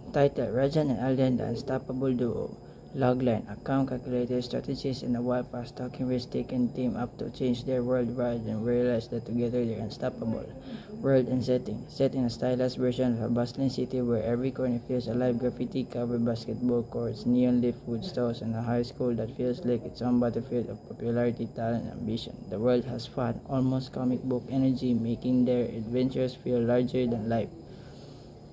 Title: Rajan and Alden, the Unstoppable Duo. Logline: A calm, calculated strategist and a wild, fast-talking, risk-taking team up to change their world wide and realize that together they're unstoppable. World and setting: set in a stylized version of a bustling city where every corner feels alive. Graffiti-covered basketball courts, neon-lit food stalls, and a high school that feels like its own battlefield of popularity, talent, and ambition. The world has fun, almost comic book energy, making their adventures feel larger than life.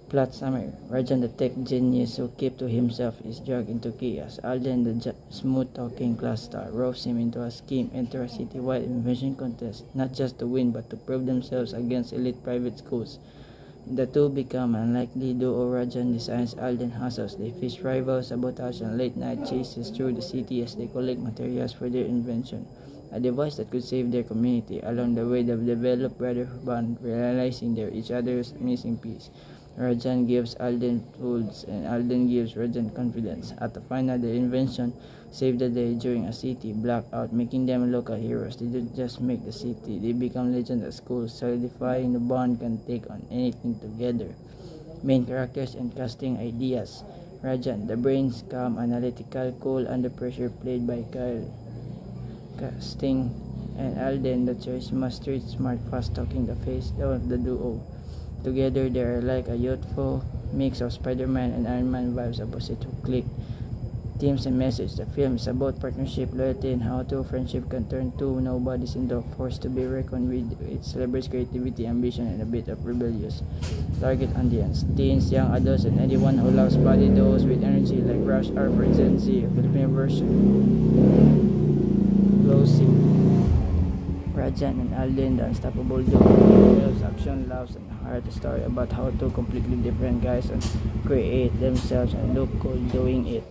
Plot summary: Rajan, the tech genius who kept to himself, is dragged into chaos. Alden, the smooth-talking class star, ropes him into a scheme, enter a citywide invention contest, not just to win but to prove themselves against elite private schools. The two become an unlikely duo. Rajan designs, Alden hustles. They face rivals, sabotage, and late-night chases through the city as they collect materials for their invention, a device that could save their community. Along the way, they've developed brotherhood bond, realizing they're each other's missing piece. Rajan gives Alden tools and Alden gives Rajan confidence. At the final, their invention saved the day during a city blackout, making them local heroes. They don't just make the city, they become legends at school, solidifying the bond can take on anything together. Main characters and casting ideas: Rajan, the brains, calm, analytical, cool under pressure, played by Kyle Casting, and Alden, the charisma, street smart, fast-talking, the face of the duo. Together, they are like a youthful mix of Spider-Man and Iron Man vibes, opposite who click. Themes and message: the film is about partnership, loyalty, and how two friendship can turn two nobodies into a force to be reckoned with. It celebrates creativity, ambition, and a bit of rebellious. Target audience: teens, young adults, and anyone who loves body duos with energy like Rush Hour for Gen Z, a Filipino version. Closing: Rajan and Alden, the Unstoppable Duo, develops action, laughs, and heart. A story about how two completely different guys create themselves and look cool doing it.